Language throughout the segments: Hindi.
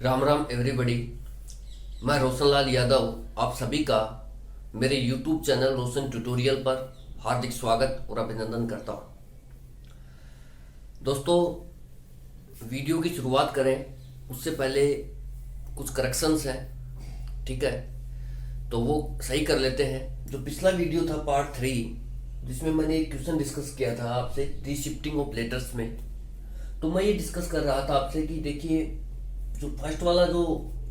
राम राम एवरीबॉडी। मैं रोशन लाल यादव आप सभी का मेरे YouTube चैनल रोशन ट्यूटोरियल पर हार्दिक स्वागत और अभिनंदन करता हूँ। दोस्तों, वीडियो की शुरुआत करें उससे पहले कुछ करेक्शंस हैं, ठीक है, तो वो सही कर लेते हैं। जो पिछला वीडियो था पार्ट 3 जिसमें मैंने एक क्वेश्चन डिस्कस किया था आपसे रीशिफ्टिंग ऑफ लेटर्स में, तो मैं ये डिस्कस कर रहा था आपसे कि देखिए जो फर्स्ट वाला जो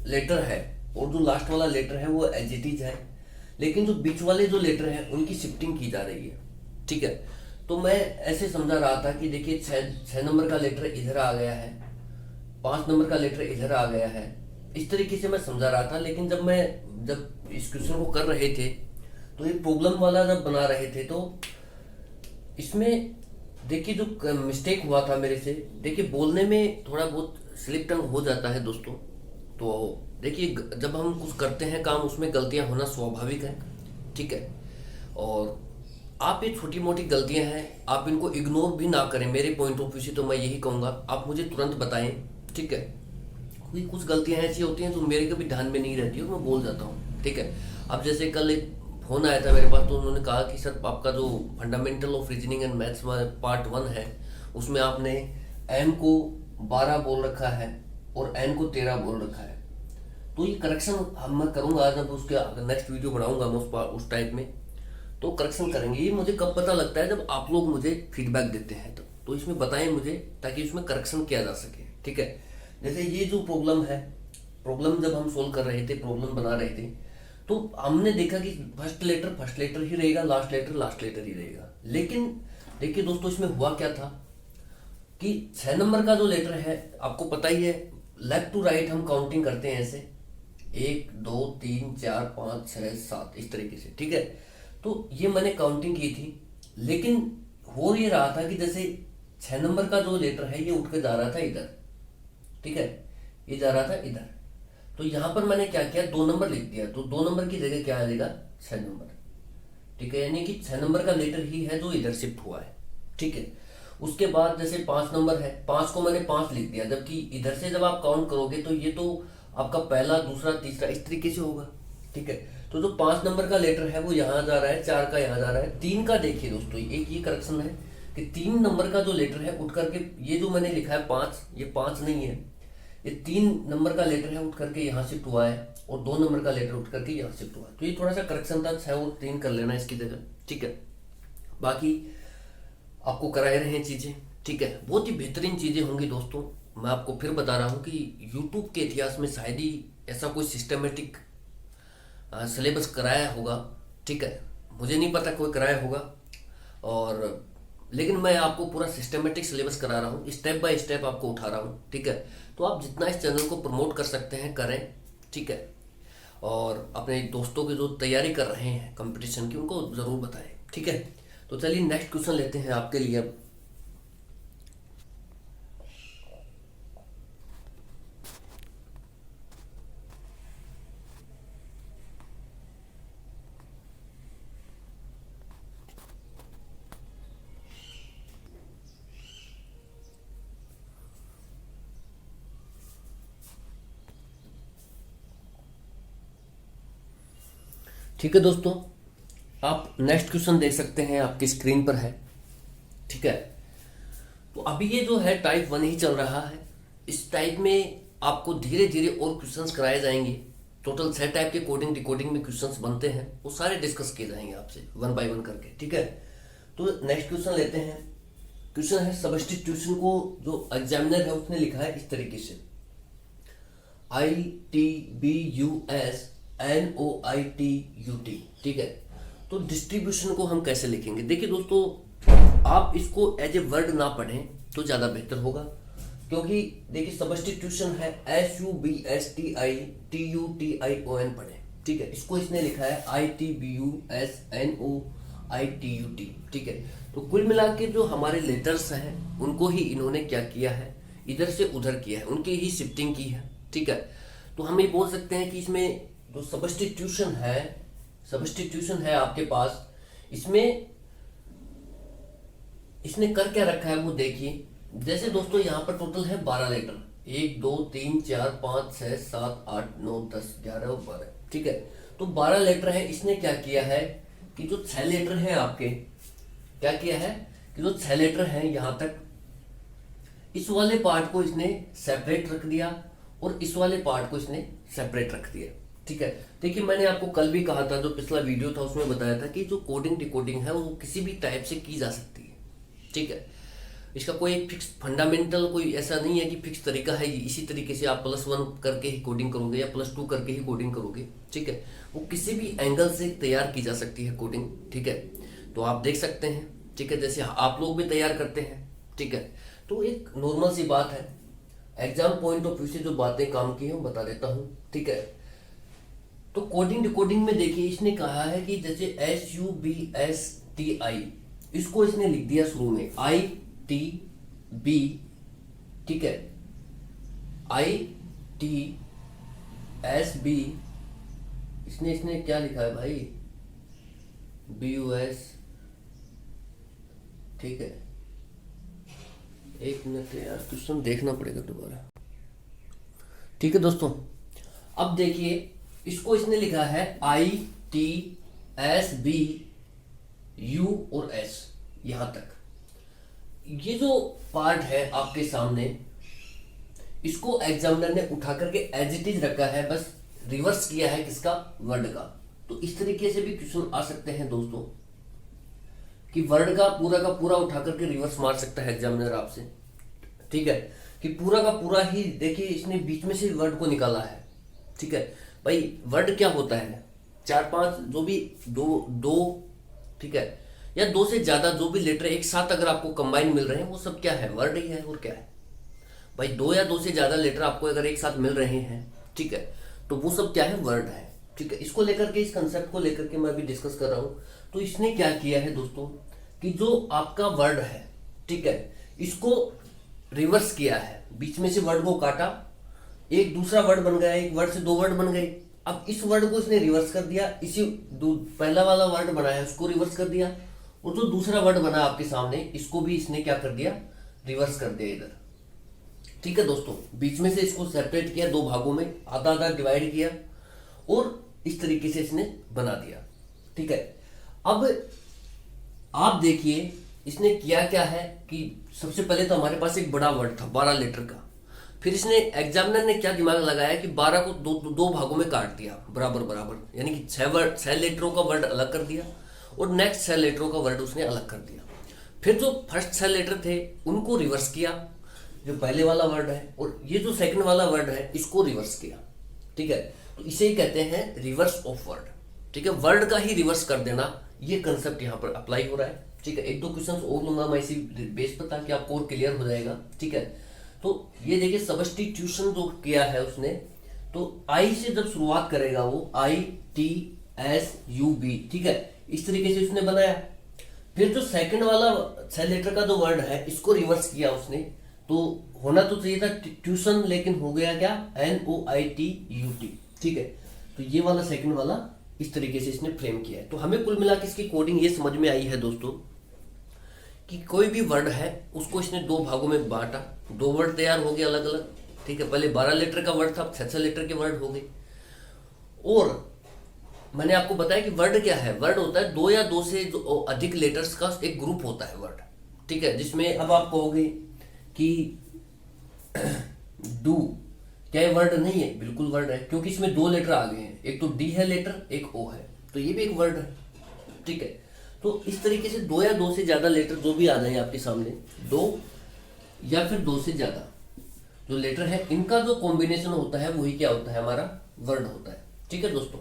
लेटर है और जो लास्ट वाला लेटर है वो एज इट इज है, लेकिन जो बीच वाले जो लेटर हैं उनकी शिफ्टिंग की जा रही है, ठीक है। तो मैं ऐसे समझा रहा था कि देखिए 6 नंबर का लेटर इधर आ गया है, 5 नंबर का लेटर इधर आ गया है, इस तरीके से मैं समझा रहा था। लेकिन जब इस क्वेश्चन को कर रहे थे तो ये प्रॉब्लम वाला जब बना रहे थे तो इसमें देखिए जो मिस्टेक हुआ था मेरे से, देखिए बोलने में थोड़ा बहुत स्लिप टंग हो जाता है दोस्तों। तो देखिए जब हम कुछ करते हैं काम उसमें गलतियां होना स्वाभाविक है, ठीक है। और आप ये छोटी मोटी गलतियां हैं, आप इनको इग्नोर भी ना करें। मेरे पॉइंट ऑफ व्यू से तो मैं यही कहूँगा, आप मुझे तुरंत बताएं, ठीक है। कोई कुछ गलतियां ऐसी होती हैं जो मेरे कभी ध्यान में नहीं रहती और मैं बोल जाता हूँ, ठीक है। अब जैसे कल एक फोन आया था मेरे पास, तो उन्होंने कहा कि सर आपका जो fundamental of reasoning and maths part 1 है उसमें आपने एम को 12 बोल रखा है और एन को 13 बोल रखा है। तो ये करेक्शन मैं करूँगा जब उसके नेक्स्ट वीडियो बनाऊंगा मैं उस टाइप में, तो करेक्शन करेंगे। ये मुझे कब पता लगता है जब आप लोग मुझे फीडबैक देते हैं तो इसमें बताएं मुझे, ताकि उसमें करेक्शन किया जा सके, ठीक है। जैसे ये जो प्रॉब्लम जब हम सोल्व कर रहे थे, प्रॉब्लम बना रहे थे, तो हमने देखा कि फर्स्ट लेटर ही रहेगा, लास्ट लेटर ही रहेगा। लेकिन देखिए दोस्तों, इसमें हुआ क्या था कि 6 नंबर का जो लेटर है आपको पता ही है, लेफ्ट टू राइट हम काउंटिंग करते हैं ऐसे 1 2 3 4 5 6 7 इस तरीके से, ठीक है। तो ये मैंने काउंटिंग की थी, लेकिन हो ये रहा था कि जैसे 6 नंबर का जो लेटर है ये उठ के जा रहा था इधर, ठीक है, ये जा रहा था इधर। तो यहां पर मैंने क्या किया, 2 नंबर लिख दिया, तो 2 नंबर की जगह क्या आ जाएगा 6 नंबर, ठीक है। यानी कि 6 नंबर का लेटर ही है जो इधर शिफ्ट हुआ है, ठीक है। उसके बाद जैसे 5 नंबर है, 5 को मैंने 5 लिख दिया, जबकि इधर से जब आप काउंट करोगे तो ये तो आपका पहला दूसरा तीसरा इस तरीके से होगा, ठीक है। तो जो 5 नंबर का लेटर है वो यहाँ जा रहा है, 4 का यहाँ जा रहा है, 3 का देखिए दोस्तों, एक ये करेक्शन है कि 3 नंबर का जो लेटर है उठ करके, ये जो मैंने लिखा है 5, ये 5 नहीं है, ये 3 नंबर का लेटर है उठ करके यहाँ शिफ्ट हुआ है, और 2 नंबर का लेटर उठ करके यहाँ शिफ्ट हुआ है। तो ये थोड़ा सा करेक्शन था, 6 और 3 कर लेना इसकी जगह, ठीक है। बाकी आपको कराए रहे हैं चीज़ें, ठीक है, बहुत ही बेहतरीन चीज़ें होंगी दोस्तों। मैं आपको फिर बता रहा हूँ कि यूट्यूब के इतिहास में शायद ही ऐसा कोई सिस्टमेटिक सिलेबस कराया होगा, ठीक है। मुझे नहीं पता कोई कराया होगा, और लेकिन मैं आपको पूरा सिस्टमेटिक सिलेबस करा रहा हूँ, स्टेप बाय स्टेप आपको उठा रहा हूँ, ठीक है। तो आप जितना इस चैनल को प्रमोट कर सकते हैं करें, ठीक है। और अपने दोस्तों की जो तैयारी कर रहे हैं कंपटीशन की उनको ज़रूर बताएं, ठीक है। तो चलिए नेक्स्ट क्वेश्चन लेते हैं आपके लिए अब। ठीक है दोस्तों, आप नेक्स्ट क्वेश्चन देख सकते हैं, आपकी स्क्रीन पर है, ठीक है। तो अभी ये जो है टाइप 1 ही चल रहा है। इस टाइप में आपको धीरे धीरे और क्वेश्चंस कराए जाएंगे। टोटल 6 टाइप के कोडिंग डिकोडिंग में क्वेश्चंस बनते हैं, वो सारे डिस्कस किए जाएंगे आपसे 1 बाय 1 करके, ठीक है। तो नेक्स्ट क्वेश्चन लेते हैं। क्वेश्चन है सब्स्टिट्यूशन को जो एग्जामिनर है उसने लिखा है इस तरीके से, ITBUSNOITUT, ठीक है। तो डिस्ट्रीब्यूशन को हम कैसे लिखेंगे, देखिए दोस्तों, आप इसको एज ए वर्ड ना पढ़ें तो ज़्यादा बेहतर होगा, क्योंकि देखिए सब्स्टिट्यूशन है SUBSTITUTION पढ़ें, ठीक है। इसको इसने लिखा है ITBUSNOITUT, ठीक है। तो कुल मिला के जो हमारे लेटर्स हैं उनको ही इन्होंने क्या किया है, इधर से उधर किया है, उनकी ही शिफ्टिंग की है, ठीक है। तो हम ये बोल सकते हैं कि इसमें जो सब्स्टिट्यूशन है आपके पास, इसमें इसने कर क्या रखा है वो देखिए। जैसे दोस्तों यहाँ पर टोटल है 12 लेटर, 1 2 3 4 5 6 7 8 9 10 11 और 12, ठीक है। तो 12 लेटर है। इसने क्या किया है कि जो 6 लेटर है आपके, क्या किया है कि जो 6 लेटर हैं यहाँ तक, इस वाले पार्ट को इसने सेपरेट रख दिया और इस वाले पार्ट को इसने सेपरेट रख दिया, ठीक है। देखिए मैंने आपको कल भी कहा था, जो पिछला वीडियो था उसमें बताया था कि जो कोडिंग डिकोडिंग है वो किसी भी टाइप से की जा सकती है, ठीक है। इसका कोई एक फिक्स फंडामेंटल कोई ऐसा नहीं है कि फिक्स तरीका है इसी तरीके से आप +1 करके ही कोडिंग करोगे या +2 करके ही कोडिंग करोगे, ठीक है। वो किसी भी एंगल से तैयार की जा सकती है कोडिंग, ठीक है। तो आप देख सकते हैं, ठीक है, जैसे आप लोग भी तैयार करते हैं, ठीक है। तो एक नॉर्मल सी बात है, एग्जाम पॉइंट ऑफ व्यू से जो बातें काम की हैं वो बता देता हूँ, ठीक है। तो कोडिंग डिकोडिंग में देखिए इसने कहा है कि जैसे SUBSTI, इसको इसने लिख दिया शुरू में ITB, ठीक है, ITSB, इसने क्या लिखा है भाई, BUS, ठीक है। एक मिनट यार, क्वेश्चन देखना पड़ेगा दोबारा, ठीक है दोस्तों। अब देखिए इसको इसने लिखा है ITSBU और S, यहां तक। ये जो पार्ट है आपके सामने, इसको एग्जामिनर ने उठा करके एज इट इज रखा है, बस रिवर्स किया है किसका, वर्ड का। तो इस तरीके से भी क्वेश्चन आ सकते हैं दोस्तों कि वर्ड का पूरा उठा करके रिवर्स मार सकता है एग्जामिनर आपसे, ठीक है, कि पूरा का पूरा ही देखिए इसने बीच में से वर्ड को निकाला है, ठीक है। भाई वर्ड क्या होता है, 4-5 जो भी दो, ठीक है, या 2 से ज्यादा जो भी लेटर एक साथ अगर आपको कंबाइन मिल रहे हैं वो सब क्या है, वर्ड ही है। और क्या है भाई, 2 या 2 से ज्यादा लेटर आपको अगर एक साथ मिल रहे हैं, ठीक है, तो वो सब क्या है, वर्ड है, ठीक है। इसको लेकर के, इस कंसेप्ट को लेकर के मैं अभी डिस्कस कर रहा हूं। तो इसने क्या किया है दोस्तों कि जो आपका वर्ड है, ठीक है, इसको रिवर्स किया है, बीच में से वर्ड को काटा, एक दूसरा वर्ड बन गया, एक वर्ड से 2 वर्ड बन गए। अब इस वर्ड को इसने रिवर्स कर दिया, इसी पहला वाला वर्ड बनाया उसको रिवर्स कर दिया, और जो दूसरा वर्ड बना आपके सामने इसको भी इसने क्या कर दिया, रिवर्स कर दिया इधर, ठीक है दोस्तों। बीच में से इसको सेपरेट किया, 2 भागों में आधा आधा डिवाइड किया और इस तरीके से इसने बना दिया, ठीक है। अब आप देखिए इसने किया क्या है कि सबसे पहले तो हमारे पास एक बड़ा वर्ड था 12 लेटर का, फिर इसने एग्जामिनर ने क्या दिमाग लगाया कि 12 को दो भागों में काट दिया बराबर बराबर, यानी कि 6 लेटरों का वर्ड अलग कर दिया और नेक्स्ट 6 लेटरों का वर्ड उसने अलग कर दिया। फिर जो फर्स्ट 6 लेटर थे उनको रिवर्स किया, जो पहले वाला वर्ड है, और ये जो सेकंड वाला वर्ड है इसको रिवर्स किया, ठीक है। तो इसे ही कहते हैं रिवर्स ऑफ वर्ड, ठीक है। वर्ड का ही रिवर्स कर देना, ये कंसेप्ट यहाँ पर अप्लाई हो रहा है, ठीक है। 1-2 क्वेश्चन और लूंगा मैं इसी बेस पर ताकि आपको और क्लियर हो जाएगा, ठीक है। तो ये देखिए सब्स्टिट्यूशन जो किया है उसने, तो आई से जब शुरुआत करेगा वो ITSUB, ठीक है, इस तरीके से उसने बनाया। फिर जो सेकंड वाला 6 लेटर का जो वर्ड है इसको रिवर्स किया उसने, तो होना तो चाहिए था ट्यूशन, लेकिन हो गया क्या, NOITUT, ठीक है। तो ये वाला सेकंड वाला इस तरीके से इसने फ्रेम किया है। तो हमें कुल मिला के इसकी कोडिंग ये समझ में आई है दोस्तों कि कोई भी वर्ड है उसको इसने 2 भागों में बांटा, 2 वर्ड तैयार हो गए अलग अलग, ठीक है। पहले 12 लेटर का वर्ड था, 6 लेटर के वर्ड हो गए। और मैंने आपको बताया कि वर्ड क्या है, वर्ड होता है 2 या 2 से अधिक लेटर्स का एक ग्रुप होता है वर्ड, ठीक है। जिसमें अब आप कहोगे कि डू क्या ये वर्ड नहीं है, बिल्कुल वर्ड है, क्योंकि इसमें 2 लेटर आ गए हैं, एक तो डी है लेटर, एक ओ है, तो ये भी एक वर्ड है, ठीक है। तो इस तरीके से 2 या 2 से ज्यादा लेटर जो भी आ जाए आपके सामने, 2 या फिर 2 से ज्यादा जो लेटर है, इनका जो कॉम्बिनेशन होता है वही क्या होता है, हमारा वर्ड होता है, ठीक है दोस्तों।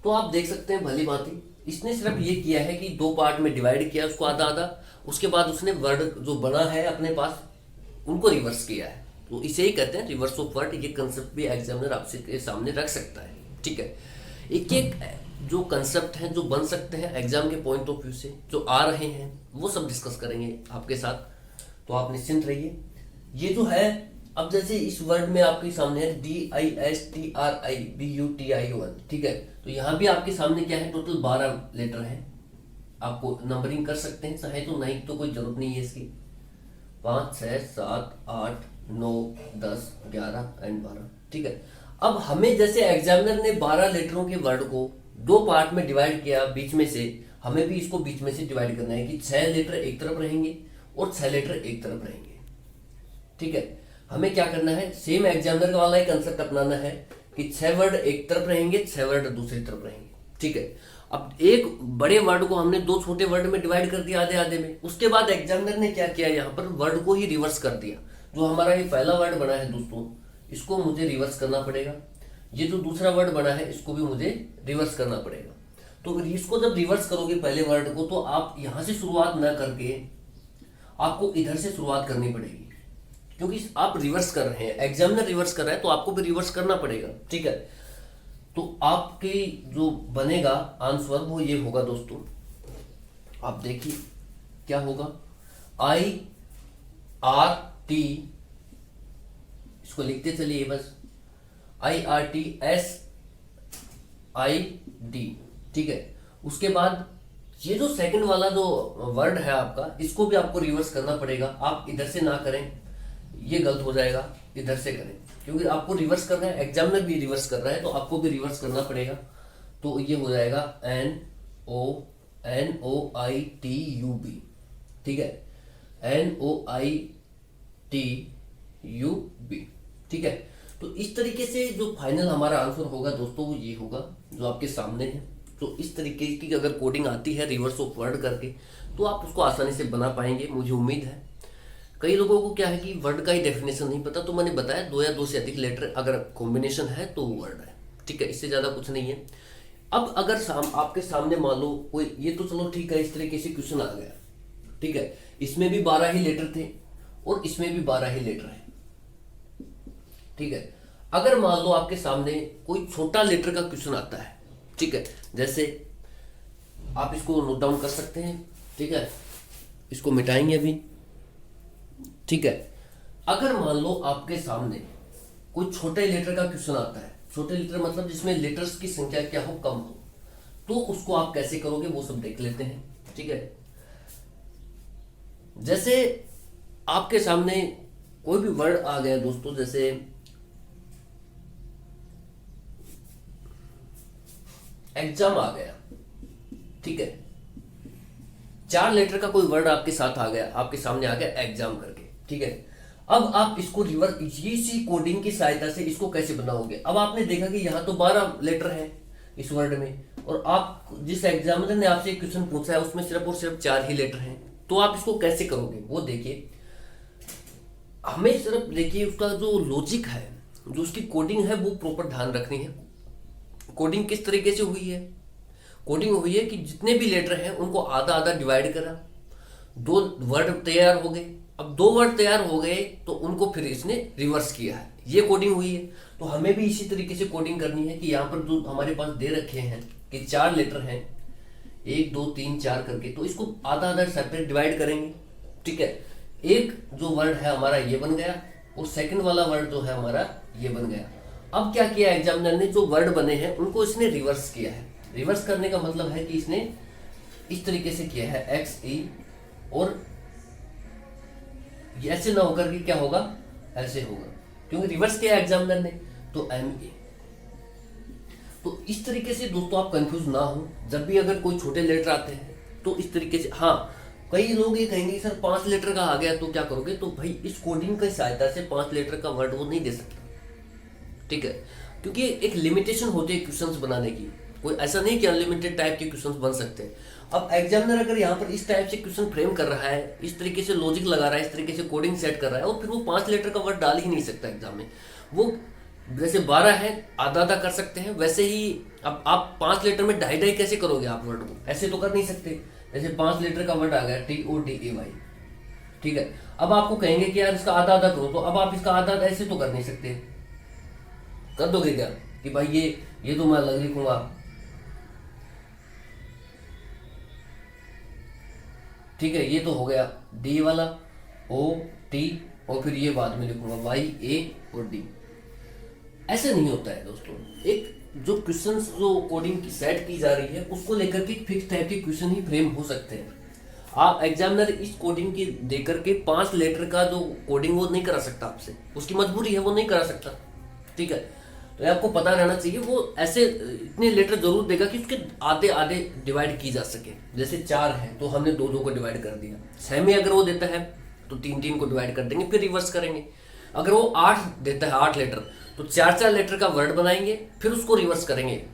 तो आप देख सकते हैं भली भांति इसने सिर्फ ये किया है कि 2 पार्ट में डिवाइड किया उसको आधा आधा, उसके बाद उसने वर्ड जो बना है अपने पास उनको रिवर्स किया है, तो इसे ही कहते हैं रिवर्स ऑफ वर्ड। ये कंसेप्ट भी एग्जामिनर आपसे सामने रख सकता है, ठीक है। एक एक जो कंसेप्ट हैं जो बन सकते हैं एग्जाम के पॉइंट ऑफ व्यू से, जो आ रहे हैं वो सब डिस्कस करेंगे आपके साथ, तो आप निश्चिंत रहिए। ये जो है अब जैसे इस वर्ड में आपके सामने है DISTRIBUTI1, ठीक है। तो यहाँ भी आपके सामने क्या है, टोटल 12 लेटर है, आपको नंबरिंग कर सकते हैं चाहे तो, नहीं तो कोई जरूरत नहीं है इसकी। 5 6 7 8 9, 10, 11 एंड 12। ठीक है, अब हमें जैसे एग्जामिनर ने 12 लेटरों के वर्ड को 2 पार्ट में डिवाइड किया बीच में से, हमें भी इसको बीच में से डिवाइड करना है कि 6 लेटर एक तरफ रहेंगे और 6 लेटर एक तरफ रहेंगे। ठीक है, हमें क्या करना है, सेम एग्जामिनर वाला ही कंसेप्ट अपनाना है कि 6 वर्ड एक तरफ रहेंगे, 6 वर्ड दूसरी तरफ रहेंगे। ठीक है, अब एक बड़े वर्ड को हमने 2 छोटे वर्ड में डिवाइड कर दिया आधे आधे में। उसके बाद एग्जामिनर ने क्या किया, यहाँ पर वर्ड को ही रिवर्स कर दिया। जो हमारा ये पहला वर्ड बना है दोस्तों, इसको मुझे रिवर्स करना पड़ेगा। ये जो दूसरा वर्ड बना है इसको भी मुझे रिवर्स करना पड़ेगा। तो इसको जब रिवर्स करोगे पहले वर्ड को, तो आप यहां से शुरुआत ना करके आपको इधर से शुरुआत करनी पड़ेगी, क्योंकि आप रिवर्स कर रहे हैं, एग्जामिनर रिवर्स कर रहा है तो आपको भी रिवर्स करना पड़ेगा। ठीक है, तो आपके जो बनेगा आंसर वो ये होगा दोस्तों, आप देखिए क्या होगा, IRT, इसको लिखते चलिए बस, IRTSID। ठीक है, उसके बाद ये जो सेकंड वाला जो वर्ड है आपका, इसको भी आपको रिवर्स करना पड़ेगा। आप इधर से ना करें, ये गलत हो जाएगा, इधर से करें, क्योंकि आपको रिवर्स करना है, एग्जामिनर भी रिवर्स कर रहा है तो आपको भी रिवर्स करना पड़ेगा। तो ये हो जाएगा NOITUB। ठीक है, NOITUB। ठीक है, तो इस तरीके से जो फाइनल हमारा आंसर होगा दोस्तों वो ये होगा जो आपके सामने है। तो इस तरीके की अगर कोडिंग आती है रिवर्स ऑफ वर्ड करके, तो आप उसको आसानी से बना पाएंगे, मुझे उम्मीद है। कई लोगों को क्या है कि वर्ड का ही डेफिनेशन नहीं पता, तो मैंने बताया 2 या 2 से अधिक लेटर अगर कॉम्बिनेशन है तो वो वर्ड है। ठीक है, इससे ज़्यादा कुछ नहीं है। अब अगर आपके सामने मान लो कोई, ये तो चलो ठीक है, इस तरीके से क्वेश्चन आ गया। ठीक है, इसमें भी 12 ही लेटर थे और इसमें भी 12 ही लेटर है। ठीक है, अगर मान लो आपके सामने कोई छोटा लेटर का क्वेश्चन आता है, ठीक है, जैसे आप इसको नोट डाउन कर सकते हैं। ठीक है, इसको मिटाएंगे अभी। ठीक है, अगर मान लो आपके सामने कोई छोटे लेटर का क्वेश्चन आता है, छोटे लेटर मतलब जिसमें लेटर्स की संख्या क्या हो, कम हो, तो उसको आप कैसे करोगे वो सब देख लेते हैं। ठीक है, जैसे आपके सामने कोई भी वर्ड आ गया दोस्तों, जैसे एग्जाम आ गया। ठीक है, 4 लेटर का कोई वर्ड आपके साथ आ गया, आपके सामने आ गया एग्जाम करके। ठीक है, अब आप इसको रिवर्स इसी कोडिंग की सहायता से इसको कैसे बनाओगे। अब आपने देखा कि यहाँ तो 12 लेटर है इस वर्ड में, और आप जिस एग्जामिनर ने आपसे क्वेश्चन पूछा है उसमें सिर्फ और सिर्फ 4 ही लेटर हैं, तो आप इसको कैसे करोगे वो देखिए। हमें सिर्फ देखिए उसका जो लॉजिक है, जो उसकी कोडिंग है वो प्रॉपर ध्यान रखनी है। कोडिंग किस तरीके से हुई है, कोडिंग हुई है कि जितने भी लेटर हैं उनको आधा आधा डिवाइड करा, 2 वर्ड तैयार हो गए। अब 2 वर्ड तैयार हो गए तो उनको फिर इसने रिवर्स किया है, ये कोडिंग हुई है। तो हमें भी इसी तरीके से कोडिंग करनी है कि यहाँ पर जो हमारे पास दे रखे हैं कि 4 लेटर हैं, 1 2 3 4 करके, तो इसको आधा आधा सेपरेट डिवाइड करेंगे। ठीक है, एक जो वर्ड है हमारा ये बन गया और सेकंड वाला वर्ड जो है हमारा ये बन गया। अब क्या किया एग्जामिनर ने, जो वर्ड बने हैं उनको इसने रिवर्स किया है। रिवर्स करने का मतलब है कि इसने इस तरीके से किया है XE, और ऐसे ना होकर के क्या होगा, ऐसे होगा, क्योंकि रिवर्स किया एग्जामिनर ने, तो MA। तो इस तरीके से दोस्तों आप कंफ्यूज ना हो, जब भी अगर कोई छोटे लेटर आते हैं तो इस तरीके से। हाँ, कई लोग ये कहेंगे सर 5 लेटर का आ गया तो क्या करोगे, तो भाई इस कोडिंग की सहायता से 5 लेटर का वर्ड वो नहीं दे सकता। ठीक है, क्योंकि एक लिमिटेशन होती है क्वेश्चंस बनाने की, कोई ऐसा नहीं कि अनलिमिटेड टाइप के क्वेश्चंस बन सकते हैं। अब एग्जामिनर अगर यहाँ पर इस टाइप से क्वेश्चन फ्रेम कर रहा है, इस तरीके से लॉजिक लगा रहा है, इस तरीके से कोडिंग सेट कर रहा है, और फिर वो 5 लेटर का वर्ड डाल ही नहीं सकता एग्जाम में। वो जैसे 12 है आधा आधा कर सकते हैं, वैसे ही अब आप 5 लेटर में ढाई ढाई कैसे करोगे आप वर्ड को, ऐसे तो कर नहीं सकते। जैसे 5 लेटर का वर्ड आ गया TODAY। ठीक है, अब आपको कहेंगे कि यार इसका आधा आधा करो, तो अब आप इसका आधा आधा ऐसे तो कर नहीं सकते। कर दोगे क्या कि भाई ये तो मैं अलग लिखूंगा, ठीक है, ये तो हो गया D वाला OT, और फिर ये बाद में लिखूंगा YA और D। ऐसे नहीं होता है दोस्तों। एक जो क्वेश्चंस जो कोडिंग की सेट की जा रही है उसको लेकर के फिक्स टाइप के क्वेश्चन ही फ्रेम हो सकते हैं। आप एग्जामिनर इस कोडिंग की देकर के 5 लेटर का जो कोडिंग वो नहीं करा सकता आपसे, उसकी मजबूरी है, वो नहीं करा सकता। ठीक है, तो ये आपको पता रहना चाहिए। वो ऐसे इतने लेटर जरूर देगा कि उसके आधे आधे डिवाइड की जा सके। जैसे 4 है तो हमने 2 2 को डिवाइड कर दिया। 6 में अगर वो देता है तो 3 3 को डिवाइड कर देंगे, फिर रिवर्स करेंगे। अगर वो 8 देता है, 8 लेटर, तो 4 4 लेटर का वर्ड बनाएंगे, फिर उसको रिवर्स करेंगे।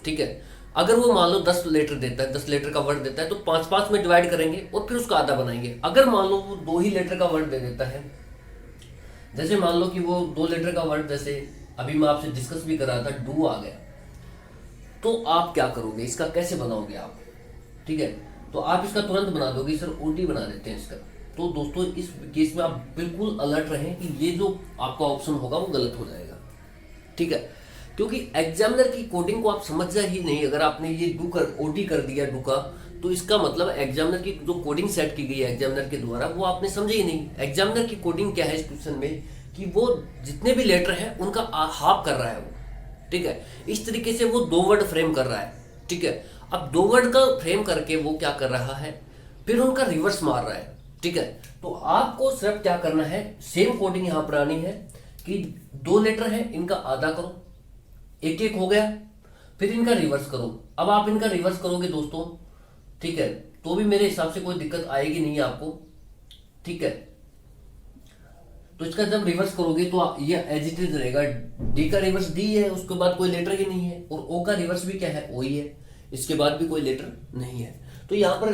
ठीक है, अगर वो मान लो 10 लेटर देता है, 10 लेटर का वर्ड देता है, तो 5 5 में डिवाइड करेंगे और फिर उसका आधा बनाएंगे। अगर मान लो वो 2 ही लेटर का वर्ड दे देता है, जैसे मान लो कि वो 2 लेटर का वर्ड, जैसे अभी मैं आपसे डिस्कस भी कर रहा था, डू आ गया, तो आप क्या करोगे, इसका कैसे बनाओगे आप? ठीक है, तो आप इसका तुरंत बना दोगे, सर ओडी बना देते हैं इसका। तो दोस्तों इस केस में आप बिल्कुल अलर्ट रहें कि ये जो आपका ऑप्शन होगा वो गलत हो जाएगा। ठीक है, क्योंकि एग्जामिनर की कोडिंग को आप समझ ही नहीं। अगर आपने ये डू कर ओडी कर दिया डू का, तो इसका मतलब एग्जामिनर की जो कोडिंग सेट की गई है एग्जामिनर के द्वारा, वो आपने समझे ही नहीं। एग्जामिनर की कोडिंग क्या है इस क्वेश्चन में, कि वो जितने भी लेटर हैं उनका हाफ कर रहा है वो। ठीक है, इस तरीके से वो 2 वर्ड फ्रेम कर रहा है। ठीक है, अब 2 वर्ड का फ्रेम करके वो क्या कर रहा है, फिर उनका रिवर्स मार रहा है। ठीक है, तो आपको सिर्फ क्या करना है, सेम कोडिंग यहां पर आनी है कि 2 लेटर है, इनका आधा करो, एक एक हो गया, फिर इनका रिवर्स करो। अब आप इनका रिवर्स करोगे दोस्तों, ठीक है, तो भी मेरे हिसाब से कोई दिक्कत आएगी नहीं आपको। ठीक है, तो इसका जब रिवर्स करोगे तो ये एज इट इज रहेगा। डी का रिवर्स डी है, उसके बाद कोई लेटर ही नहीं है, और ओ का रिवर्स भी क्या है, ओ ही है, इसके बाद भी कोई लेटर नहीं है। तो यहाँ पर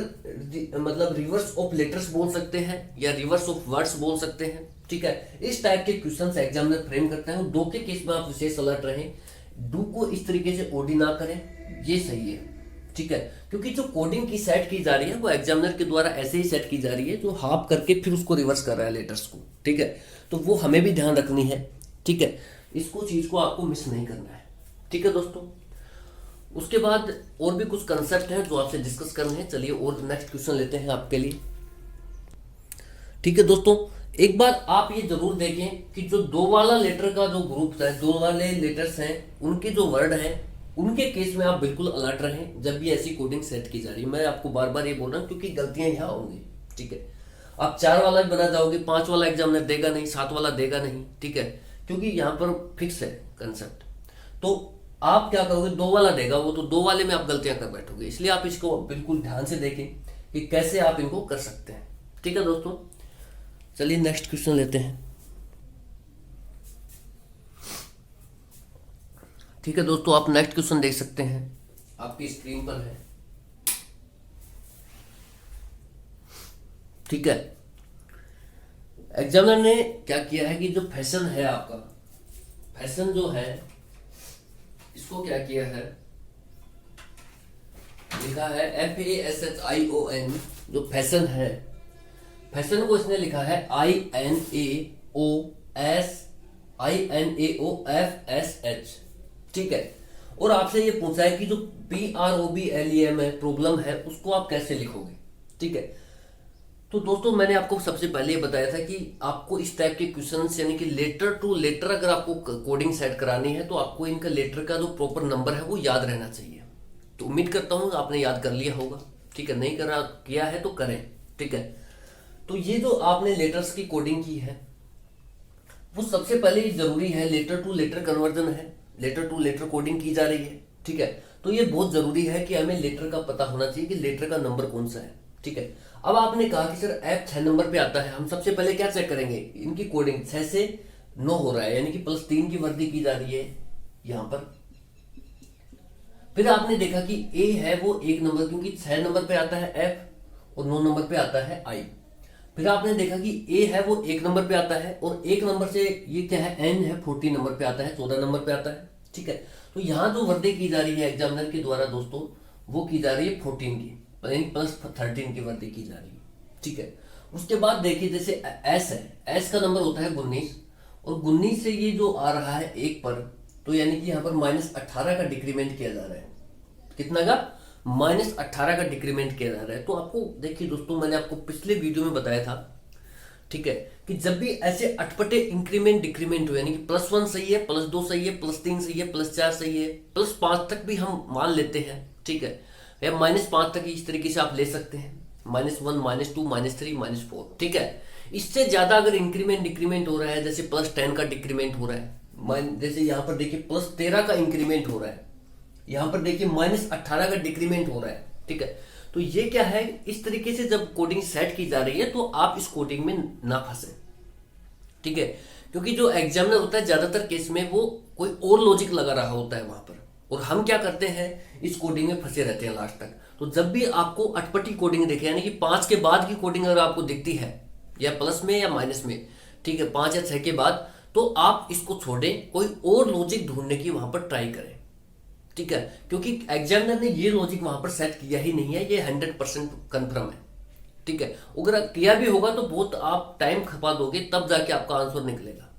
मतलब रिवर्स ऑफ लेटर्स बोल सकते हैं या रिवर्स ऑफ वर्ड्स बोल सकते हैं। ठीक है, इस टाइप के क्वेश्चन एग्जामिनर फ्रेम करता है। 2 के केस में आप विशेष अलर्ट रहें, डू को इस तरीके से ओडी ना करें, ये सही है। ठीक है, क्योंकि जो कोडिंग की सेट की जा रही है वो एग्जामिनर के द्वारा ऐसे ही सेट की जा रही है, जो हाफ करके फिर उसको रिवर्स कर रहा है लेटर्स को। ठीक है, तो वो हमें भी ध्यान रखनी है। ठीक है, इसको चीज को आपको मिस नहीं करना है। ठीक है दोस्तों, उसके बाद और भी कुछ कंसेप्ट हैं जो आपसे डिस्कस करने हैं। चलिए और नेक्स्ट क्वेश्चन लेते हैं आपके लिए। ठीक है दोस्तों, एक बार आप ये जरूर देखें कि जो 2 वाला लेटर का जो ग्रुप है, 2 वाले लेटर्स हैं, उनके जो वर्ड हैं, उनके केस में आप बिल्कुल अलर्ट रहें जब भी ऐसी कोडिंग सेट की जा रही है। मैं आपको बार बार ये बोल रहा हूँ क्योंकि गलतियां यहाँ होंगी। ठीक है, आप 4 वाला भी बना जाओगे, 5 वाला एग्जामिनर देगा नहीं, 7 वाला देगा नहीं। ठीक है, क्योंकि यहाँ पर फिक्स है कंसेप्ट। तो आप क्या करोगे, 2 वाला देगा वो, तो 2 वाले में आप गलतियां कर बैठोगे। इसलिए आप इसको बिल्कुल ध्यान से देखें कि कैसे आप इनको कर सकते हैं। ठीक है दोस्तों, चलिए नेक्स्ट क्वेश्चन लेते हैं। ठीक है दोस्तों, आप नेक्स्ट क्वेश्चन देख सकते हैं, आपकी स्क्रीन पर है। ठीक है, एग्जामिनर ने क्या किया है कि जो फैशन है आपका, फैशन जो है इसको क्या किया है, लिखा है FASHION। जो फैशन है, फैशन को इसने लिखा है INAOFSH। ठीक है, और आपसे ये पूछा है कि जो PROBLEM है, प्रॉब्लम है, उसको आप कैसे लिखोगे। ठीक है, तो दोस्तों मैंने आपको सबसे पहले ये बताया था कि आपको इस टाइप के क्वेश्चंस यानी कि लेटर टू लेटर अगर आपको कोडिंग सेट करानी है तो आपको इनका लेटर का जो प्रॉपर नंबर है वो याद रहना चाहिए। तो उम्मीद करता हूँ आपने याद कर लिया होगा। ठीक है, नहीं करा किया है तो करें। ठीक है, तो ये जो आपने लेटर्स की कोडिंग की है वो सबसे पहले जरूरी है, लेटर टू लेटर कन्वर्जन है, लेटर टू लेटर कोडिंग की जा रही है। ठीक है, तो ये बहुत जरूरी है कि हमें लेटर का पता होना चाहिए कि लेटर का नंबर कौन सा है। ठीक है, अब आपने कहा कि सर ऐप 6 नंबर पे आता है, हम सबसे पहले क्या चेक करेंगे, इनकी कोडिंग 6 से 9 हो रहा है, यानी कि +3 की वृद्धि की जा रही है यहां पर। फिर आपने देखा कि ए है वो 1 नंबर, क्योंकि 6 नंबर पे आता है एफ और 9 नंबर पे आता है आई। फिर आपने देखा कि ए है वो 1 नंबर पे आता है, और 1 नंबर से ये क्या है, एन है 14 नंबर पे आता है, 14 नंबर पे आता है। ठीक है, तो यहाँ जो वृद्धि की जा रही है एग्जामिनर के द्वारा दोस्तों, वो की जा रही है 14 की, +13 की वृद्धि की जा रही है। ठीक है, उसके बाद देखिए जैसे एस है, एस का नंबर होता है 19, और 19 से ये जो आ रहा है 1 पर, तो यानी कि यहाँ पर -18 का डिक्रीमेंट किया जा रहा है। कितना का, -18 का डिक्रीमेंट किया जा रहा है। तो आपको देखिए दोस्तों, मैंने आपको पिछले वीडियो में बताया था, ठीक है, कि जब भी ऐसे अटपटे इंक्रीमेंट डिक्रीमेंट हो, यानी कि +1 सही है, +2 सही है, +3 सही है, +4 सही है, +5 तक भी हम मान लेते हैं। ठीक है, या -5 तक इस तरीके से आप ले सकते हैं। -1 -2 -3 -4, ठीक है। इससे ज्यादा अगर इंक्रीमेंट डिक्रीमेंट हो रहा है, जैसे +10 का डिक्रीमेंट हो रहा है, जैसे यहाँ पर देखिए +13 का इंक्रीमेंट हो रहा है, यहाँ पर देखिए -18 का डिक्रीमेंट हो रहा है, ठीक है। तो ये क्या है, इस तरीके से जब कोडिंग सेट की जा रही है तो आप इस कोडिंग में ना फंसे, ठीक है। क्योंकि जो एग्जामिनर होता है ज्यादातर केस में वो कोई और लॉजिक लगा रहा होता है वहां पर, और हम क्या करते हैं, इस कोडिंग में फंसे रहते हैं लास्ट तक। तो जब भी आपको अटपटी कोडिंग दिखे, यानी कि 5 के बाद की कोडिंग अगर आपको दिखती है, या प्लस में या माइनस में, ठीक है, 5 या 6 के बाद, तो आप इसको छोड़ें, कोई और लॉजिक ढूंढने की वहां पर ट्राई करें, ठीक है। क्योंकि एग्जामिनर ने ये लॉजिक वहां पर सेट किया ही नहीं है, ये 100% कन्फर्म है, ठीक है। अगर किया भी होगा तो बहुत आप टाइम खपा दोगे, तब जाके आपका आंसर निकलेगा।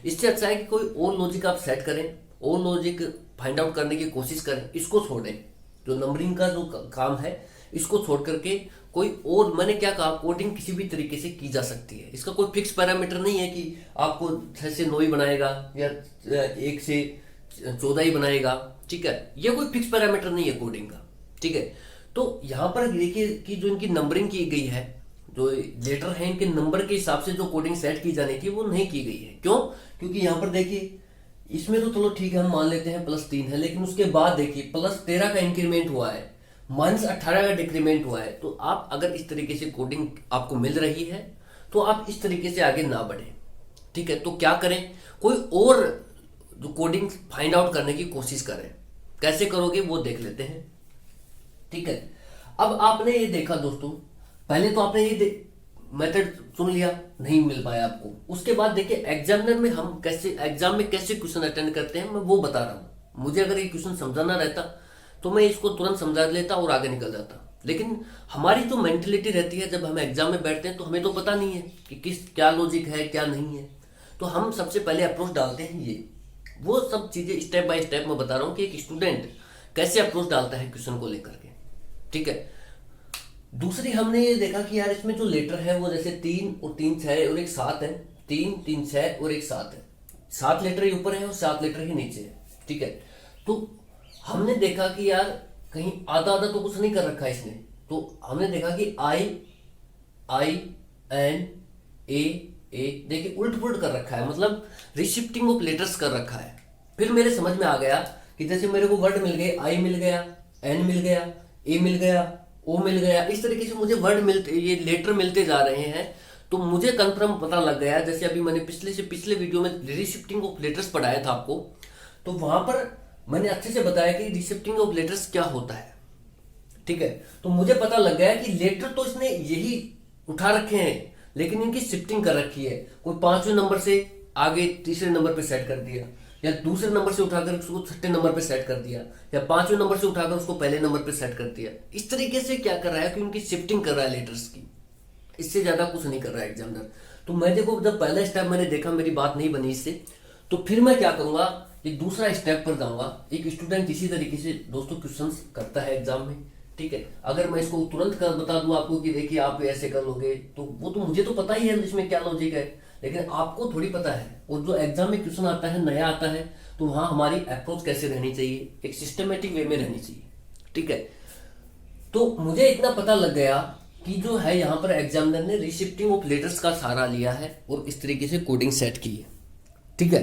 इससे अच्छा है कि कोई और लॉजिक आप सेट करें, और लॉजिक फाइंड आउट करने की कोशिश करें, इसको छोड़ें। जो नंबरिंग का जो काम है इसको छोड़ करके कोई और, मैंने क्या कहा, कोडिंग किसी भी तरीके से की जा सकती है। इसका कोई फिक्स पैरामीटर नहीं है कि आपको 6 से 9 ही बनाएगा या 1 से 14 ही बनाएगा, ठीक है। ये कोई फिक्स पैरामीटर नहीं है कोडिंग का, ठीक है। तो यहाँ पर देखिए कि जो इनकी नंबरिंग की गई है, जो लेटर है इनके नंबर के हिसाब से जो कोडिंग सेट की जानी थी वो नहीं की गई है। क्यों? क्योंकि यहाँ पर देखिए इसमें तो चलो ठीक है, हम मान लेते हैं +3 है, लेकिन उसके बाद देखिए +13 का इंक्रीमेंट हुआ है, -18 का डिक्रीमेंट हुआ है। तो आप अगर इस तरीके से कोडिंग आपको मिल रही है तो आप इस तरीके से आगे ना बढ़े, ठीक है। तो क्या करें, कोई और जो कोडिंग फाइंड आउट करने की कोशिश करें। कैसे करोगे वो देख लेते हैं, ठीक है। अब आपने ये देखा दोस्तों, पहले तो आपने ये मेथड चुन लिया, नहीं मिल पाया आपको। उसके बाद देखिए एग्जामिनर में हम कैसे, एग्जाम में कैसे क्वेश्चन अटेंड करते हैं, मैं वो बता रहा हूँ। मुझे अगर ये क्वेश्चन समझाना रहता तो मैं इसको तुरंत समझा लेता और आगे निकल जाता। लेकिन हमारी जो मेंटेलिटी रहती है, जब हम एग्जाम में बैठते हैं तो हमें तो पता नहीं है कि क्या लॉजिक है क्या नहीं है। तो हम सबसे पहले अप्रोच डालते हैं, ये वो सब चीजें स्टेप बाय स्टेप मैं बता रहा हूँ कि एक स्टूडेंट कैसे अप्रोच डालता है क्वेश्चन को लेकर के, ठीक है। दूसरी हमने ये देखा कि यार इसमें जो लेटर है वो जैसे 3 और 3 6 और 1 7 है, 3 3 6 और 1 7 है, 7 लेटर ही ऊपर है और 7 लेटर ही नीचे है, ठीक है। तो हमने देखा कि यार कहीं आधा आधा तो कुछ नहीं कर रखा है इसने। तो हमने देखा कि आई एन ए देखिए उल्ट पुलट कर रखा है, मतलब रिशिफ्टिंग ऑफ लेटर्स कर रखा है। फिर मेरे समझ में आ गया कि जैसे मेरे को वर्ड मिल गए, आई मिल गया, एन मिल गया, ए मिल गया, ओ मिल गया, इस तरीके से मुझे वर्ड मिलते, ये लेटर मिलते जा रहे हैं। तो मुझे कंफर्म पता लग गया, जैसे अभी मैंने पिछले वीडियो में रिशिफ्टिंग ऑफ लेटर्स पढ़ाया था आपको, तो वहां पर मैंने अच्छे से बताया कि रिशिफ्टिंग ऑफ लेटर्स क्या होता है, ठीक है। तो मुझे पता लग गया कि लेटर तो इसने यही उठा रखे हैं, लेकिन इनकी शिफ्टिंग कर रखी है। कोई 5वें नंबर से आगे 3रे नंबर पे सेट कर दिया, या दूसरे नंबर से उठाकर उसको 6ठे नंबर पे सेट कर दिया, या 5वें नंबर से उठाकर उसको पहले नंबर पे सेट कर दिया। इस तरीके से क्या कर रहा है कि उनकी शिफ्टिंग कर रहा है लेटर्स की, इससे ज्यादा कुछ नहीं कर रहा है एग्जामिनर। तो मैं देखो जब पहला स्टेप मैंने देखा मेरी बात नहीं बनी इससे, तो फिर मैं क्या करूंगा, एक दूसरा स्टेप पर जाऊंगा। एक स्टूडेंट इसी तरीके से दोस्तों क्वेश्चन करता है एग्जाम में, ठीक है। अगर मैं इसको तुरंत कर बता दूं आपको कि देखिए आप ऐसे कर लोगे, तो वो तो मुझे तो पता ही है इसमें क्या लॉजिक है, लेकिन आपको थोड़ी पता है। और जो एग्जाम में क्वेश्चन आता है, नया आता है, तो वहां हमारी अप्रोच कैसे रहनी चाहिए, एक सिस्टमेटिक वे में रहनी चाहिए, ठीक है। तो मुझे इतना पता लग गया कि जो है यहाँ पर एग्जामिनर ने रिशिफ्टिंग ऑफ लेटर्स का सहारा लिया है और इस तरीके से कोडिंग सेट की है, ठीक है।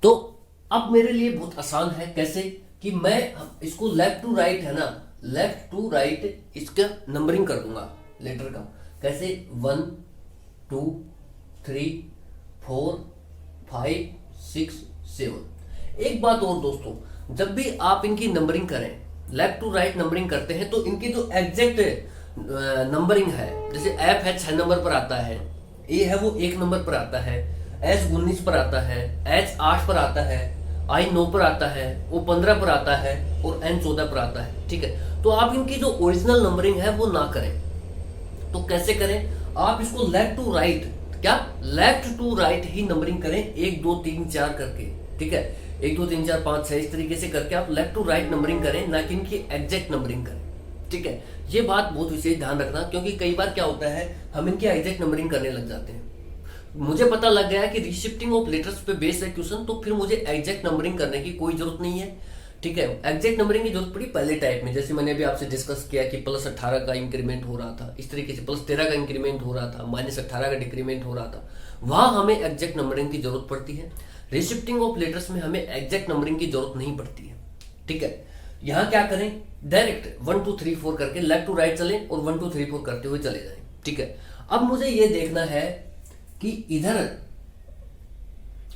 तो अब मेरे लिए बहुत आसान है, कैसे कि मैं इसको लेफ्ट टू राइट है ना, लेफ्ट टू राइट इसका नंबरिंग कर दूंगा लेटर का। कैसे 1 2 3 4 5 6 7। एक बात और दोस्तों, जब भी आप इनकी नंबरिंग करें, लेफ्ट टू राइट नंबरिंग करते हैं, तो इनकी जो एग्जैक्ट नंबरिंग है, जैसे एफ है 6 नंबर पर आता है, ए है वो 1 नंबर पर आता है, एस 19 पर आता है, एच 8 पर आता है, आई 9 पर आता है, ओ 15 पर आता है और एन 14 पर आता है, ठीक है। तो आप इनकी जो ओरिजिनल नंबरिंग है वो ना करें। तो कैसे करें, आप इसको लेफ्ट टू राइट, क्या लेफ्ट टू राइट ही नंबरिंग करें, 1 2 3 4 करके, ठीक है। 1 2 3 4 5 6 इस तरीके से करके आप लेफ्ट टू राइट नंबरिंग करें, ना कि इनकी एग्जैक्ट नंबरिंग करें, ठीक है। ये बात बहुत विशेष ध्यान रखना, क्योंकि कई बार क्या होता है हम इनकी एग्जैक्ट नंबरिंग करने लग जाते हैं। मुझे पता लग गया कि रिशिफ्टिंग ऑफ लेटर्स पे बेस्ड है क्वेश्चन, तो फिर मुझे एग्जैक्ट नंबरिंग करने की कोई जरूरत नहीं है, ठीक है। एग्जैक्ट नंबरिंग की जरूरत पड़ी पहले टाइप में, जैसे मैंने अभी आपसे डिस्कस किया कि +18 का इंक्रीमेंट हो रहा था, इस तरीके से +13 का इंक्रीमेंट हो रहा था, -18 का डिक्रीमेंट हो रहा था, वहां हमें एग्जैक्ट नंबरिंग की जरूरत पड़ती है। रिशिफ्टिंग ऑफ लेटर्स में हमें एग्जैक्ट नंबरिंग की जरूरत नहीं पड़ती है, ठीक है। यहाँ क्या करें, डायरेक्ट 1 2 3 4 करके लेफ्ट टू राइट चलें और 1 2 3 4 करते हुए चले जाएं, ठीक है। अब मुझे ये देखना है कि इधर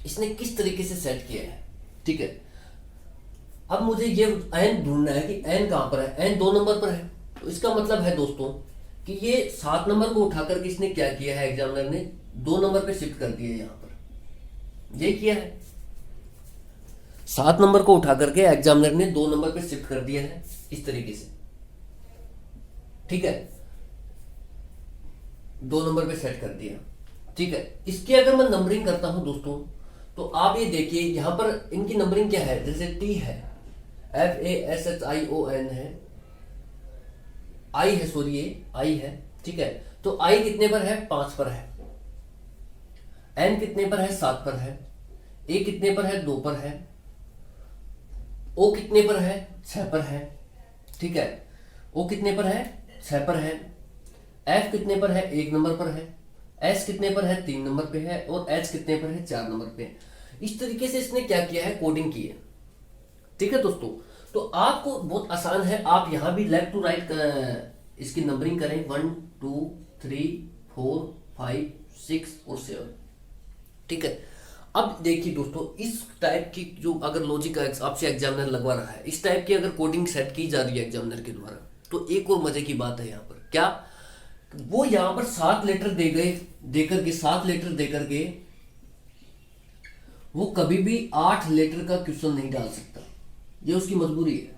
इसने किस तरीके से सेट किया है, ठीक है। अब मुझे ये एन ढूंढना है कि एन कहां पर है, एन 2 नंबर पर है। तो इसका मतलब है दोस्तों कि ये 7 नंबर को उठा करके इसने क्या किया है, एग्जामिनर ने 2 नंबर पे शिफ्ट कर दिया है। यहां पर ये किया है, 7 नंबर को उठा करके एग्जामिनर ने 2 नंबर पे शिफ्ट कर दिया है इस तरीके से, ठीक है। 2 नंबर पे सेट कर दिया, ठीक है। इसकी अगर मैं नंबरिंग करता हूं दोस्तों, तो आप ये देखिए यहां पर इनकी नंबरिंग क्या है, जैसे टी है, FASHION है, आई है, सॉरी ये आई है, ठीक है। तो आई कितने पर है, 5 पर है, एन कितने पर है, 7 पर है, ए कितने पर है, 2 पर है, ओ कितने पर है, 6 पर है, ठीक है। ओ कितने पर है, 6 पर है, एफ कितने पर है, 1 नंबर पर है, एस कितने पर है, 3 नंबर पे है, और एच कितने पर है, 4 नंबर पे है। इस तरीके से इसने क्या किया है, कोडिंग की है, ठीक है दोस्तों। तो आपको बहुत आसान है, आप यहां भी लेफ्ट टू राइट इसकी नंबरिंग करें 1 2 3 4 5 6 और 7, ठीक है। अब देखिए दोस्तों, इस टाइप की जो अगर लॉजिक आपसे एग्जामिनर लगवा रहा है, इस टाइप की अगर कोडिंग सेट की जा रही है एग्जामिनर के द्वारा, तो एक और मजे की बात है यहाँ पर, क्या वो यहां पर 7 लेटर देकर के 7 लेटर देकर के वो कभी भी 8 लेटर का क्वेश्चन नहीं डाल सकता, ये उसकी मजबूरी है,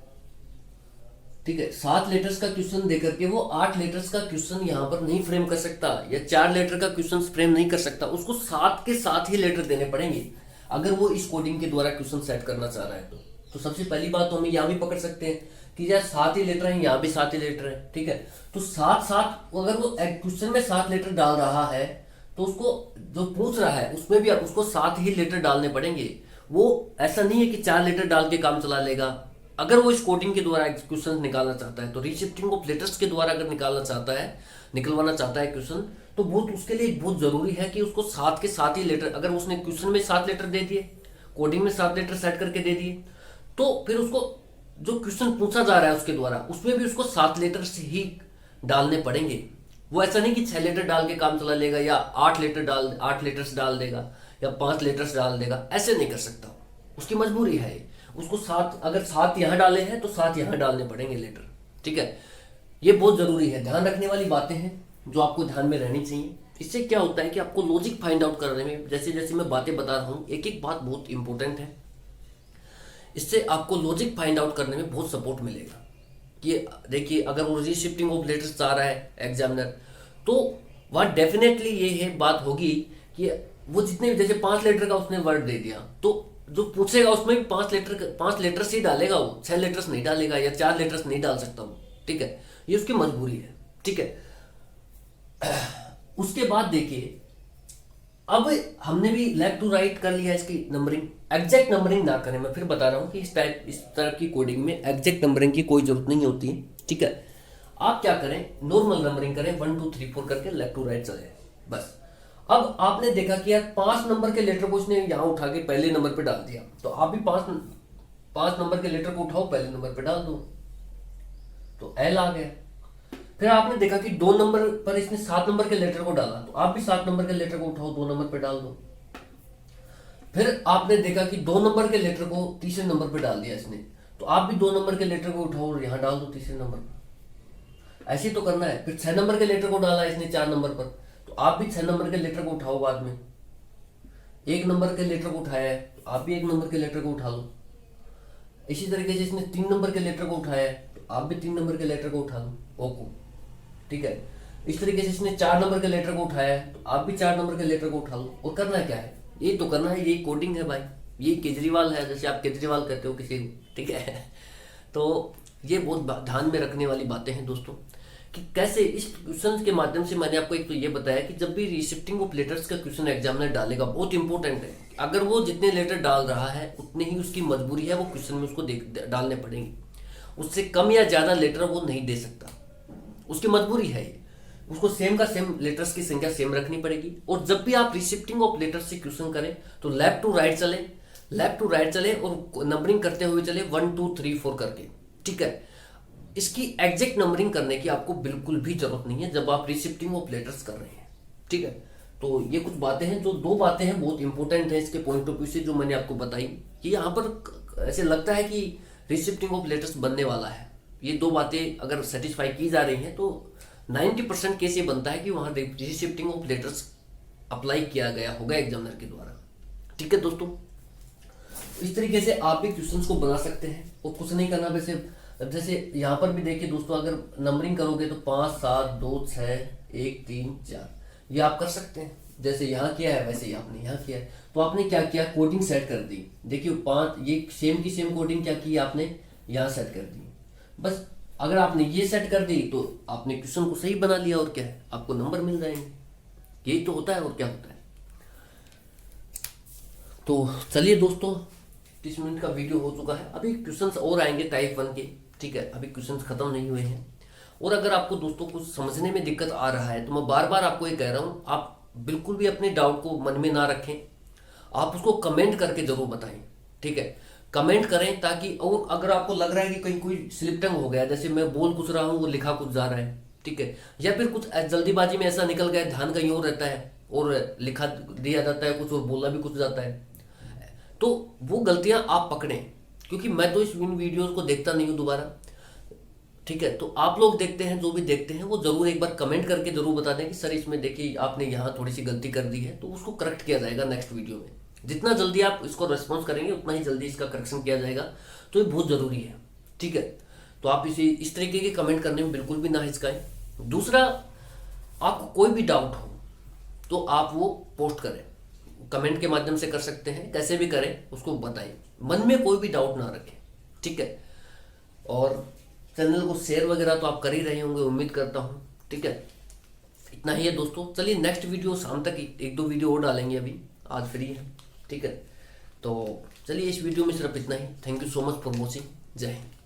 ठीक है। 7 लेटर्स का क्वेश्चन देकर के वो 8 लेटर्स का क्वेश्चन यहां पर नहीं फ्रेम कर सकता, या 4 लेटर का क्वेश्चन फ्रेम नहीं कर सकता, उसको 7 के 7 ही लेटर देने पड़ेंगे अगर वो इस कोडिंग के द्वारा क्वेश्चन सेट करना चाह रहा है। तो सबसे पहली बात तो हम यहां भी पकड़ सकते हैं कि यार 7 ही लेटर हैं, यहां भी 7 ही लेटर है, ठीक है। तो 7 अगर वो क्वेश्चन में 7 लेटर डाल रहा है, तो उसको जो पूछ रहा है उसमें भी उसको 7 ही लेटर डालने पड़ेंगे। वो ऐसा नहीं है कि 4 लेटर डाल के काम चला लेगा। अगर वो इस कोडिंग के द्वारा क्वेश्चन निकालना चाहता है, तो रीशिफ्टिंग ऑफ लेटर्स के द्वारा अगर निकलवाना चाहता है क्वेश्चन, तो बहुत उसके लिए बहुत जरूरी है कि उसको 7 के 7 ही लेटर, अगर उसने क्वेश्चन में 7 लेटर दे दिए, कोडिंग में 7 लेटर सेट करके दे दिए, तो फिर उसको जो क्वेश्चन पूछा जा रहा है उसके द्वारा, उसमें भी उसको 7 लेटर्स ही डालने पड़ेंगे। वो ऐसा नहीं कि 6 लेटर डाल के काम चला लेगा, या 8 लेटर्स डाल देगा, या 5 लेटर्स डाल देगा, ऐसे नहीं कर सकता, उसकी मजबूरी है। उसको 7, अगर 7 यहां डाले हैं तो 7 यहां डालने पड़ेंगे लेटर, ठीक है। ये बहुत जरूरी है, ध्यान रखने वाली बातें हैं जो आपको ध्यान में रहनी चाहिए। इससे क्या होता है कि आपको लॉजिक फाइंड आउट करने में, जैसे जैसे मैं बातें बता रहा हूं, एक एक बात बहुत इंपॉर्टेंट है, इससे आपको लॉजिक फाइंड आउट करने में बहुत सपोर्ट मिलेगा। कि देखिए, अगर वो रीशिफ्टिंग ऑफ लेटर्स चाह रहा है एग्जामिनर, तो वहाँ डेफिनेटली ये है बात होगी कि वो जितने, जैसे 5 लेटर का उसने वर्ड दे दिया, तो जो पूछेगा उसमें भी 5 लेटर्स ही डालेगा, वो 6 लेटर्स नहीं डालेगा, या 4 लेटर्स नहीं डाल सकता वो, ठीक है। ये उसकी मजबूरी है, ठीक है। उसके बाद देखिए, अब हमने भी लेफ्ट टू राइट कर लिया इसकी नंबरिंग। एग्जैक्ट नंबरिंग ना करें, मैं फिर बता रहा हूं कि इस तरह की कोडिंग में एग्जैक्ट नंबरिंग की कोई जरूरत नहीं होती है, ठीक है। आप क्या करें, नॉर्मल नंबरिंग करें, 1 2 3 4 करके लेफ्ट टू राइट चले बस। अब आपने देखा कि यार 5 नंबर के लेटर को उसने यहां उठा के पहले नंबर पे डाल दिया, तो आप भी 5 नंबर के लेटर को उठाओ, पहले नंबर पे डाल दो, तो एल आ गया। फिर आपने देखा कि 2 नंबर पर इसने 7 नंबर के लेटर को डाला, तो आप भी 7 नंबर के लेटर को उठाओ, 2 नंबर पे डाल दो। फिर आपने देखा कि 2 नंबर के लेटर को तीसरे नंबर पे डाल दिया इसने, तो आप भी 2 नंबर के लेटर को उठाओ और यहां डाल दो तीसरे नंबर पर। ऐसे तो करना है। फिर 6 नंबर के लेटर को डाला इसने 4 नंबर पर, तो आप भी 6 नंबर के लेटर को उठाओ बाद में। 1 नंबर के लेटर को उठाया है, तो आप भी 1 नंबर के लेटर को उठा लो। इसी तरीके से इसने 3 नंबर के लेटर को उठाया है, तो आप भी 3 नंबर के लेटर को उठा लो, ओ को, ठीक है। इस तरीके से इसने 4 नंबर के लेटर को उठाया है, तो आप भी 4 नंबर के लेटर को उठा लो। और करना क्या है, ये तो करना है, यही कोडिंग है भाई, ये केजरीवाल है, जैसे आप केजरीवाल कहते हो किसी को, ठीक है। तो ये बहुत ध्यान में रखने वाली बातें हैं दोस्तों। कि कैसे इस क्वेश्चन के माध्यम से मैंने आपको एक तो ये बताया कि जब भी रिशिफ्टिंग ऑफ लेटर्स का क्वेश्चन एग्जामिनर डालेगा, बहुत इंपॉर्टेंट है, अगर वो जितने लेटर डाल रहा है उतने ही उसकी मजबूरी है वो क्वेश्चन में उसको डालने पड़ेंगे। उससे कम या ज्यादा लेटर वो नहीं दे सकता, उसकी मजबूरी है ये। उसको सेम का सेम लेटर्स की संख्या सेम रखनी पड़ेगी। और जब भी आप रिशिफ्टिंग ऑफ लेटर्स से क्वेश्चन करें तो लेफ्ट टू राइट चले, लेफ्ट टू राइट चले और नंबरिंग करते हुए चले 1 2 3 4 करके, ठीक है। इसकी एग्जैक्ट नंबरिंग करने की आपको बिल्कुल भी जरूरत नहीं है जब आप रिशिफ्टिंग ऑफ लेटर्स कर रहे हैं, ठीक है। तो ये कुछ बातें हैं, जो 2 बातें हैं बहुत इंपॉर्टेंट है इसके पॉइंट ऑफ व्यू से, जो मैंने आपको बताई कि यहाँ पर ऐसे लगता है कि रिशिफ्टिंग ऑफ लेटर्स बनने वाला है। ये 2 बातें अगर सेटिस्फाई की जा रही हैं तो 90% केस ये बनता है कि वहाँ रिशिफ्टिंग ऑफ लेटर्स अप्लाई किया गया होगा एग्जामिनर के द्वारा, ठीक है दोस्तों। इस तरीके से आप भी क्वेश्चंस को बना सकते हैं और कुछ नहीं करना। वैसे जैसे यहाँ पर भी देखिए दोस्तों, अगर नंबरिंग करोगे तो 5 7 2 6 1 3 4 ये आप कर सकते हैं। जैसे यहाँ किया है वैसे ही आपने यहाँ किया है। तो आपने क्या किया, कोडिंग सेट कर दी। देखिए 5 ये सेम की सेम कोडिंग क्या की आपने यहाँ सेट कर दी। बस अगर आपने ये सेट कर दी तो आपने क्वेश्चन को सही बना लिया, और क्या है, आपको नंबर मिल जाएंगे। यही तो होता है, और क्या होता है। तो चलिए दोस्तों, 30 मिनट का वीडियो हो चुका है। अभी क्वेश्चंस और आएंगे टाइप 1 के, ठीक है। अभी क्वेश्चंस खत्म नहीं हुए हैं। और अगर आपको दोस्तों कुछ समझने में दिक्कत आ रहा है तो मैं बार बार आपको ये कह रहा हूँ, आप बिल्कुल भी अपने डाउट को मन में ना रखें, आप उसको कमेंट करके जरूर बताएं, ठीक है। कमेंट करें ताकि, और अगर आपको लग रहा है कि कहीं कोई स्लिपटंग हो गया, जैसे मैं बोल कुछ रहा हूँ वो लिखा कुछ जा रहा है, ठीक है, या फिर कुछ जल्दीबाजी में ऐसा निकल गया, ध्यान कहीं और रहता है और लिखा दिया जाता है कुछ और बोला भी कुछ जाता है, तो वो गलतियां आप पकड़ें। क्योंकि मैं तो इन वीडियोस को देखता नहीं हूँ दोबारा, ठीक है। तो आप लोग देखते हैं, जो भी देखते हैं वो जरूर एक बार कमेंट करके जरूर बता दें कि सर इसमें देखिए आपने यहाँ थोड़ी सी गलती कर दी है, तो उसको करेक्ट किया जाएगा नेक्स्ट वीडियो में। जितना जल्दी आप इसको रेस्पॉन्स करेंगे उतना ही जल्दी इसका करेक्शन किया जाएगा, तो ये बहुत ज़रूरी है, ठीक है। तो आप इस तरीके के कमेंट करने में बिल्कुल भी ना हिचकाएं। दूसरा, आपको कोई भी डाउट हो तो आप वो पोस्ट करें, कमेंट के माध्यम से कर सकते हैं, कैसे भी करें, उसको बताएं, मन में कोई भी डाउट ना रखें, ठीक है। और चैनल को शेयर वगैरह तो आप कर ही रहे होंगे, उम्मीद करता हूँ, ठीक है। इतना ही है दोस्तों। चलिए नेक्स्ट वीडियो शाम तक 1 2 वीडियो और डालेंगे, अभी आज फ्री है, ठीक है। तो चलिए इस वीडियो में सिर्फ इतना ही। Thank you so much for watching. Jai Hind.